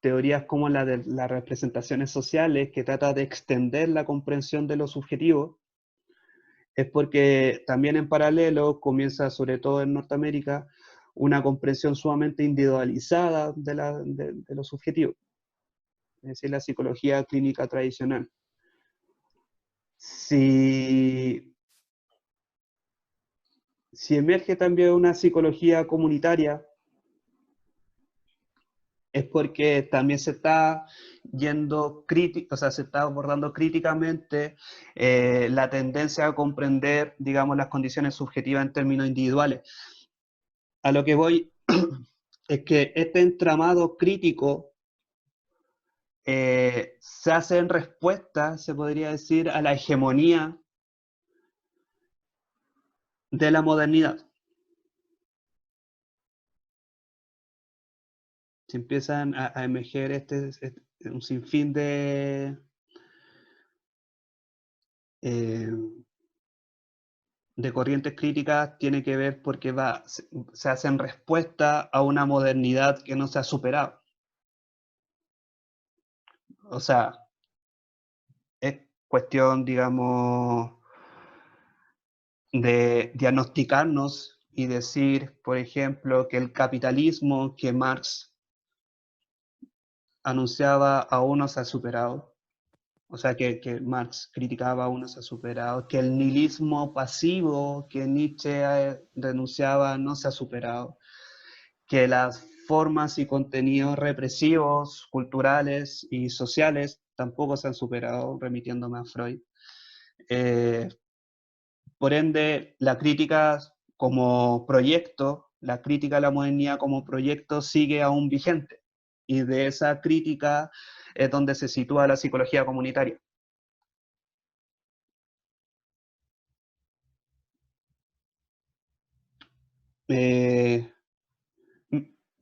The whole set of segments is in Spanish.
teorías como la de las representaciones sociales, que trata de extender la comprensión de lo subjetivo, es porque también en paralelo comienza, sobre todo en Norteamérica, una comprensión sumamente individualizada de lo subjetivo, es decir, la psicología clínica tradicional. Si, si emerge también una psicología comunitaria, es porque también se está yendo crítico, o sea, se está abordando críticamente la tendencia a comprender, digamos, las condiciones subjetivas en términos individuales. A lo que voy es que este entramado crítico se hace en respuesta, se podría decir, a la hegemonía de la modernidad. Se empiezan a emerger un sinfín eh, de corrientes críticas, tiene que ver porque se hace en respuesta a una modernidad que no se ha superado. O sea, es cuestión, digamos, de diagnosticarnos y decir, por ejemplo, que el capitalismo que Marx anunciaba aún no se ha superado. O sea, que Marx criticaba aún no se ha superado, que el nihilismo pasivo que Nietzsche denunciaba no se ha superado, que las formas y contenidos represivos, culturales y sociales tampoco se han superado, remitiéndome a Freud. Eh, por ende, la crítica como proyecto, la crítica a la modernidad como proyecto sigue aún vigente. Y de esa crítica es donde se sitúa la psicología comunitaria. Eh,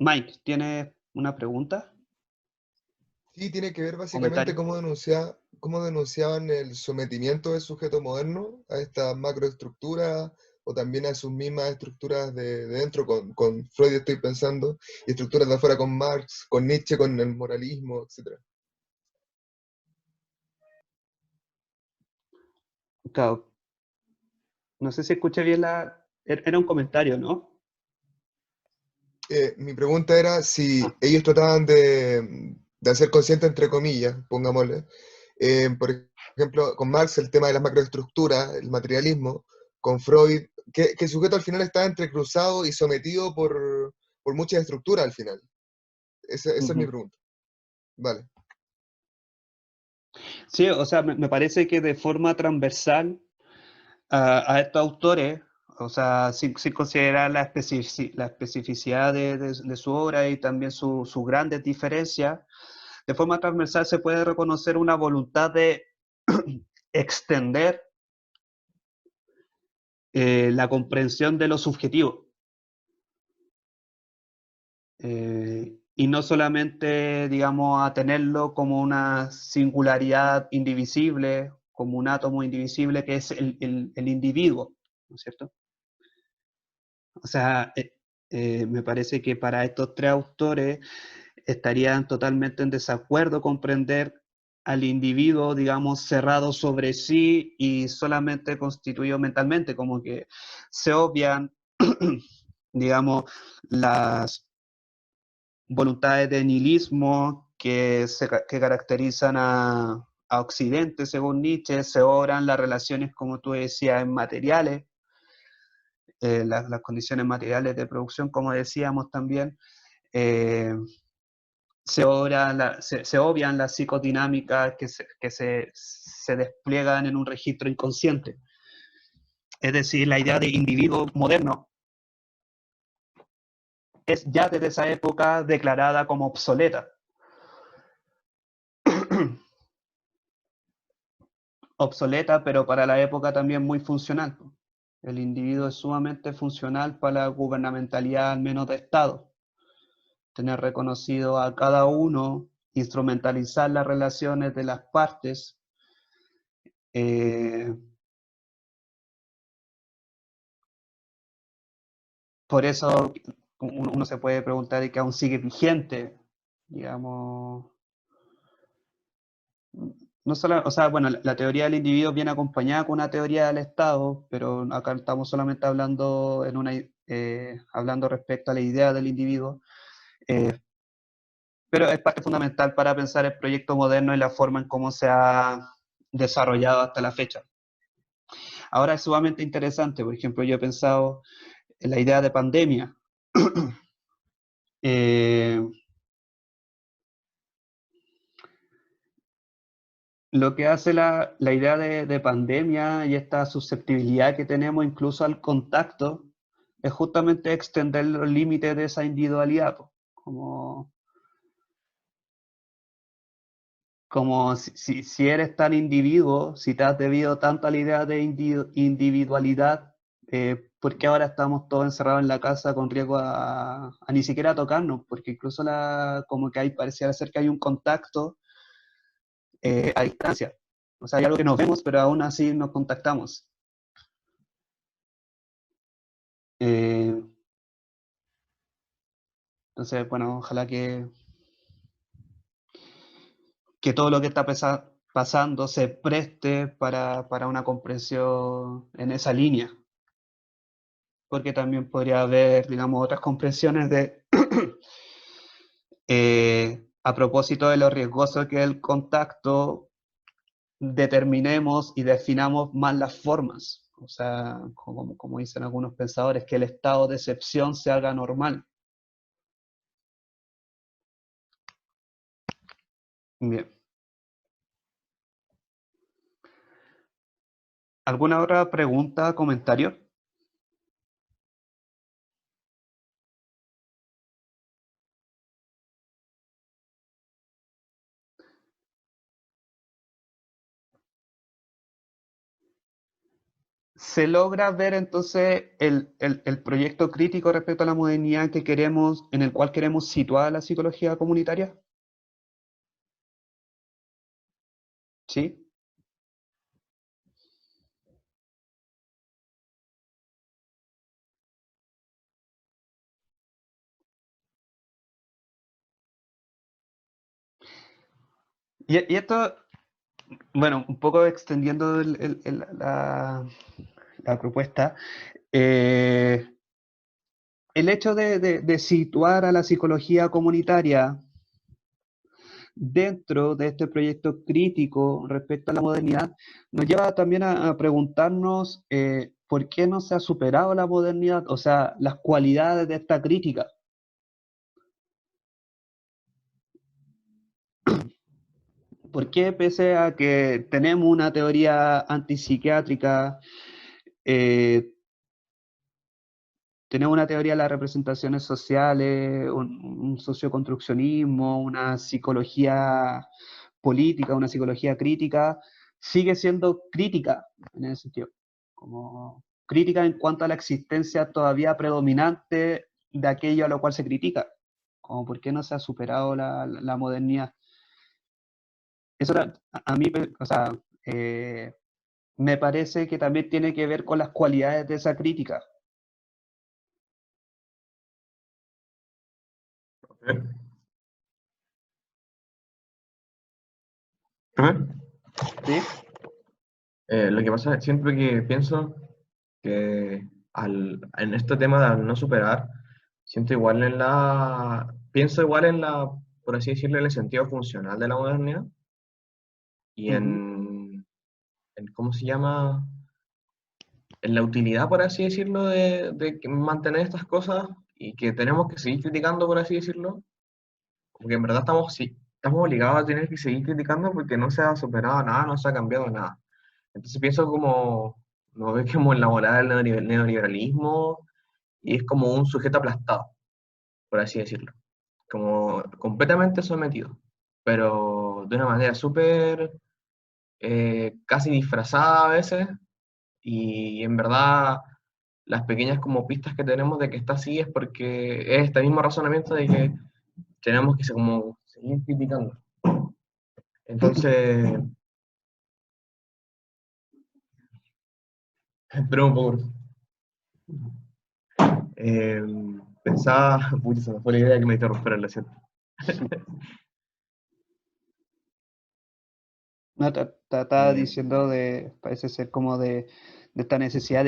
Mike, ¿tienes una pregunta? Sí, tiene que ver básicamente ¿Comentario? cómo denunciaban el sometimiento del sujeto moderno a estas macroestructuras o también a sus mismas estructuras de dentro, con Freud estoy pensando, y estructuras de afuera con Marx, con Nietzsche, con el moralismo, etc. Claro, no sé si escuché bien Era un comentario, ¿no? Mi pregunta era Ah, si ellos trataban de hacer consciente, entre comillas, pongámosle, por ejemplo, con Marx el tema de las macroestructuras, el materialismo, con Freud, que el sujeto al final está entrecruzado y sometido por muchas estructuras al final. Esa es mi ujú. pregunta. Vale. Sí, o sea, me parece que de forma transversal a estos autores, o sea, sin considerar la especificidad de su obra y también sus grandes diferencias, de forma transversal se puede reconocer una voluntad de extender la comprensión de lo subjetivo. Y no solamente, digamos, a tenerlo como una singularidad indivisible, como un átomo indivisible que es el individuo, ¿no es cierto? O sea, me parece que para estos tres autores estarían totalmente en desacuerdo comprender al individuo, digamos, cerrado sobre sí y solamente constituido mentalmente, como que se obvian, digamos, las voluntades de nihilismo que caracterizan a Occidente, según Nietzsche, se obran las relaciones, como tú decías, en materiales, las condiciones materiales de producción, como decíamos también, eh, se obvian las psicodinámicas se despliegan en un registro inconsciente. Es decir, la idea de individuo moderno es ya desde esa época declarada como obsoleta. Obsoleta, pero para la época también muy funcional. El individuo es sumamente funcional para la gubernamentalidad, al menos de Estado. Tener reconocido a cada uno, instrumentalizar las relaciones de las partes. Eh, por eso uno se puede preguntar y que aún sigue vigente digamos, no solo, o sea, bueno, la teoría del individuo viene acompañada con una teoría del Estado, pero acá estamos solamente hablando, hablando respecto a la idea del individuo, eh, pero es parte fundamental para pensar el proyecto moderno y la forma en cómo se ha desarrollado hasta la fecha. Ahora es sumamente interesante, por ejemplo, yo he pensado en la idea de pandemia. eh, lo que hace la idea de pandemia y esta susceptibilidad que tenemos incluso al contacto es justamente extender los límites de esa individualidad, como, como si eres tan individuo, si te has debido tanto a la idea de individualidad, ¿por qué ahora estamos todos encerrados en la casa con riesgo a ni siquiera tocarnos? Porque incluso como que hay, pareciera ser que hay un contacto a distancia. O sea, hay algo que nos vemos, pero aún así nos contactamos. Eh, entonces, bueno, ojalá que todo lo que está pasando se preste para una comprensión en esa línea, porque también podría haber, digamos, otras comprensiones de, a propósito de lo riesgoso que es el contacto, determinemos y definamos más las formas. O sea, como dicen algunos pensadores, que el estado de excepción se haga normal. Bien. ¿Alguna otra pregunta, comentario? ¿Se logra ver entonces el proyecto crítico respecto a la modernidad que queremos, en el cual queremos situar la psicología comunitaria? ¿Sí? Y esto, bueno, un poco extendiendo la propuesta, eh, el hecho de situar a la psicología comunitaria dentro de este proyecto crítico respecto a la modernidad, nos lleva también a preguntarnos por qué no se ha superado la modernidad, o sea, las cualidades de esta crítica. ¿Por qué pese a que tenemos una teoría antipsiquiátrica, eh, tenemos una teoría de las representaciones sociales, un socioconstruccionismo, una psicología política, una psicología crítica, sigue siendo crítica en ese sentido, como crítica en cuanto a la existencia todavía predominante de aquello a lo cual se critica, como por qué no se ha superado la modernidad? Eso a mí, o sea, me parece que también tiene que ver con las cualidades de esa crítica. Profe, ¿Sí? lo que pasa, siempre que pienso que en este tema de al no superar, pienso igual en la, por así decirlo, en el sentido funcional de la modernidad y Ujú. en ¿cómo se llama? En la utilidad, por así decirlo, mantener estas cosas y que tenemos que seguir criticando, por así decirlo, porque en verdad sí, estamos obligados a tener que seguir criticando porque no se ha superado nada, no se ha cambiado nada. Entonces pienso como, no ves como en la volada del neoliberalismo y es como un sujeto aplastado, por así decirlo, como completamente sometido, pero de una manera súper casi disfrazada a veces y en verdad las pequeñas como pistas que tenemos de que está así es porque es este mismo razonamiento de que tenemos que como seguir criticando. Entonces, espera un poco. Eh, Pensaba, pucha, se me fue la idea que me interrumpiera, lo siento. No, estaba Eh, diciendo parece ser como de esta necesidad de